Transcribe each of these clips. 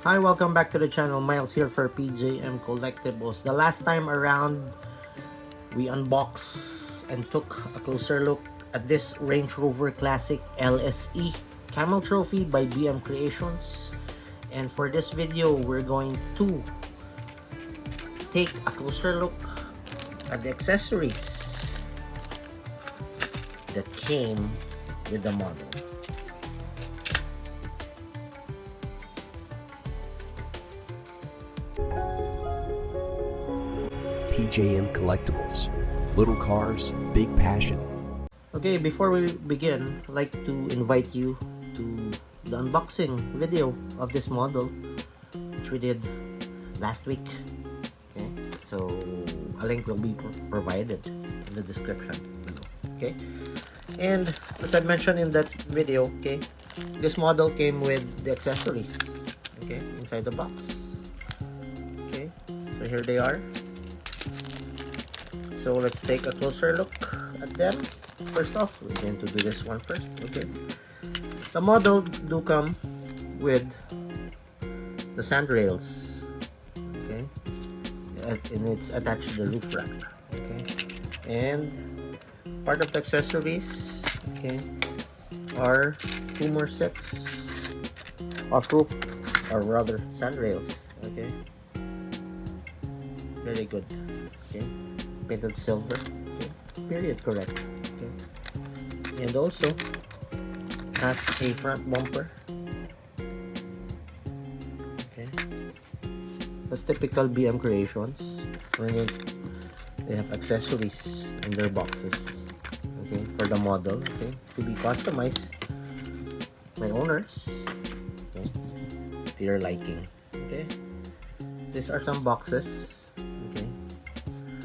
Hi, welcome back to the channel. Miles here for PJM Collectibles. The last time around, we unboxed and took a closer look at this Range Rover Classic LSE Camel Trophy by BM Creations. And for this video, we're going to take a closer look at the accessories that came with the model. PJM Collectibles. Little cars, big passion. Okay, before we begin, I'd like to invite you to the unboxing video of this model, which we did last week. Okay, so a link will be provided in the description below. Okay, and as I mentioned in that video, okay, this model came with the accessories, okay, inside the box. Okay, so here they are. So let's take a closer look at them. First off, we're going to do this one first. Okay, the model do come with the sand rails. Okay, and it's attached to the roof rack. Okay, and part of the accessories, okay, are two more sets of roof, or rather sand rails. Okay, very good. Okay, painted silver. Okay, period correct. Okay, and also has a front bumper. Okay, that's typical BM Creations when they have accessories in their boxes. Okay, for the model. Okay, to be customized by owners. Okay, to your liking. Okay, these are some boxes. Okay,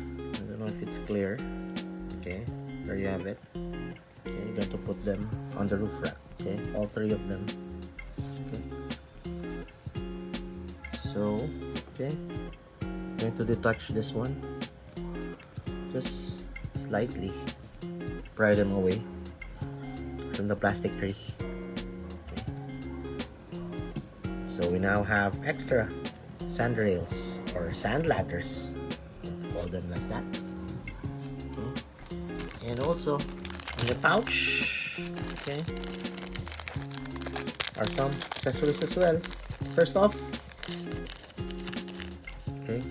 I don't know if it's clear. Okay, there you have it. Okay, you got to put them on the roof rack. Okay, all three of them. Okay, so okay, I'm going to detach this one just slightly, pry them away from the plastic tray. Okay. So we now have extra sand rails or sand ladders, call them like that. Okay. And also in the pouch, okay, are some accessories as well. First off, okay,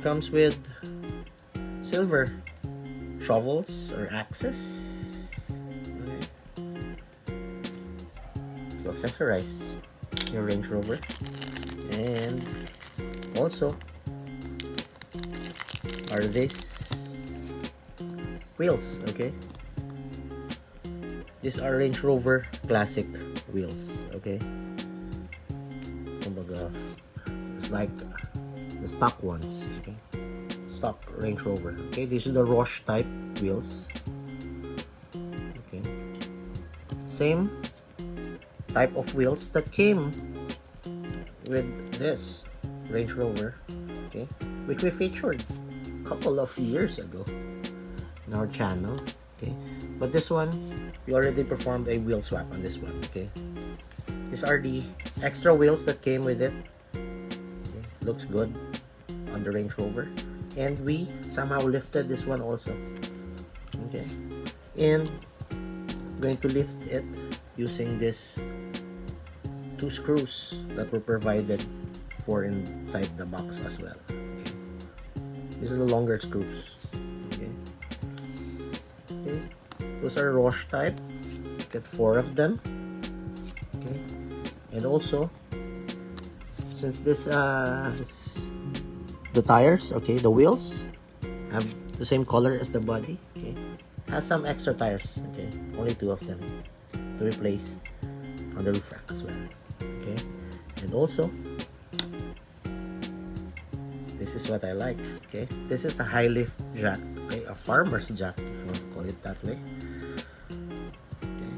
comes with silver shovels or axes. Okay. To accessorize your Range Rover, and also are these wheels. Okay, these are Range Rover Classic wheels. Okay, it's like the stock ones. Okay, stock Range Rover. Okay, these are the Roche type wheels. Okay, same type of wheels that came with this Range Rover. Okay, which we featured a couple of years ago in our channel. Okay, but this one we already performed a wheel swap on this one. Okay, these are the extra wheels that came with it. Okay, looks good on the Range Rover, and we somehow lifted this one also. Okay, and going to lift it using this two screws that were provided for inside the box as well. Okay, these are the longer screws. Okay, okay, those are Roche type. Get 4 of them. Okay, and also since this is the tires, okay, the wheels have the same color as the body. Okay, has some extra tires. Okay, only 2 of them to be placed on the roof rack as well. Okay, and also this is what I like. Okay, this is a high lift jack. Okay, a farmer's jack, if you want to call it that way. Okay,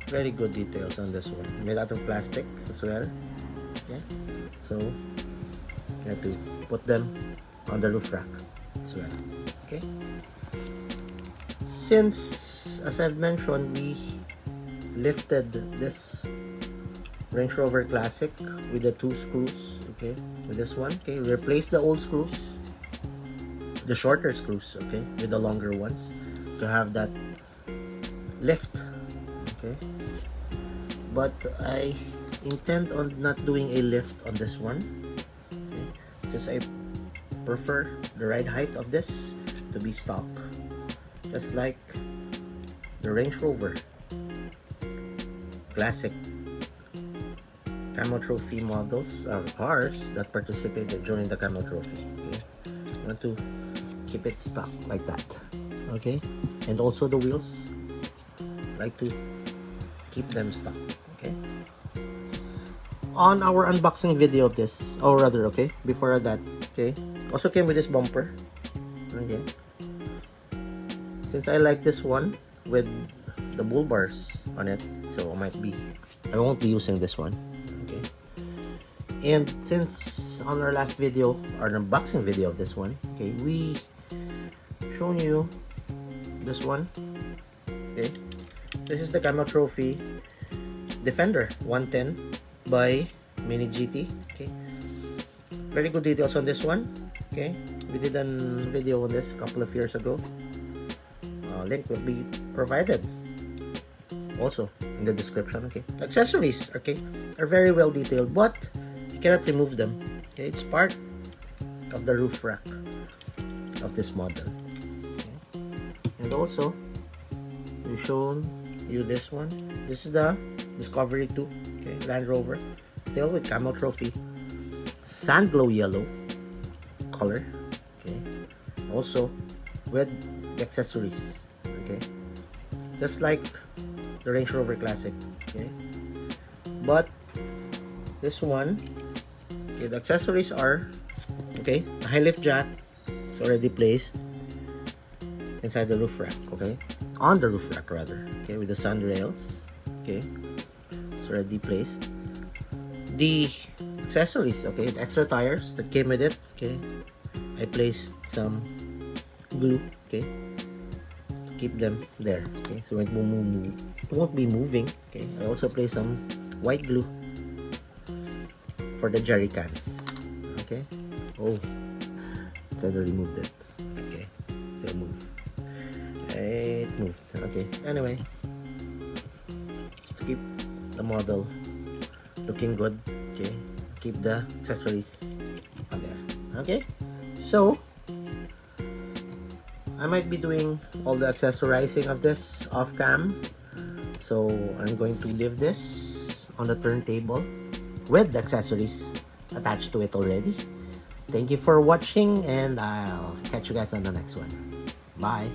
very good details on this one. Made out of plastic as well. Okay, so you have to put them on the roof rack as well. Okay, since as I've mentioned, we lifted this Range Rover Classic with the 2 screws, okay, with this one. Okay, replace the old screws, the shorter screws, okay, with the longer ones to have that lift, okay. But I intend on not doing a lift on this one, okay, since I prefer the ride height of this to be stock, just like the Range Rover Classic Camel Trophy models or cars that participated during the Camel Trophy. Okay, I want to keep it stock like that. Okay, and also the wheels, like to keep them stock. Okay. On our unboxing video of this, or rather, okay, before that, okay, also came with this bumper. Okay, since I like this one with the bull bars on it, so I won't be using this one. Okay, and since on our last video, our unboxing video of this one, okay, we shown you this one. Okay, this is the Camel Trophy Defender 110 by Mini GT. Okay, very good details on this one. Okay, we did a video on this a couple of years ago. Link will be provided also in the description. Okay, accessories, okay, are very well detailed, but you cannot remove them. Okay, it's part of the roof rack of this model. Okay. And also we've shown you this one. This is the Discovery 2, okay, Land Rover, still with Camel Trophy sand glow yellow color. Okay, also with the accessories, okay, just like the Range Rover Classic. Okay, but this one, okay, the accessories are, okay, a high lift jack is already placed inside the roof rack, okay, on the roof rack rather, okay, with the sun rails. Okay, it's already placed. The accessories, okay, the extra tires that came with it, okay, I placed some glue, okay, to keep them there. Okay, so it won't be moving. Okay, I also placed some white glue for the jerry cans. Okay, oh, kind of removed it. Okay, still move. It moved. Okay, anyway, just to keep the model looking good. Okay, keep the accessories on there. Okay, so I might be doing all the accessorizing of this off cam, so I'm going to leave this on the turntable with the accessories attached to it already. Thank you for watching, and I'll catch you guys on the next one. Bye.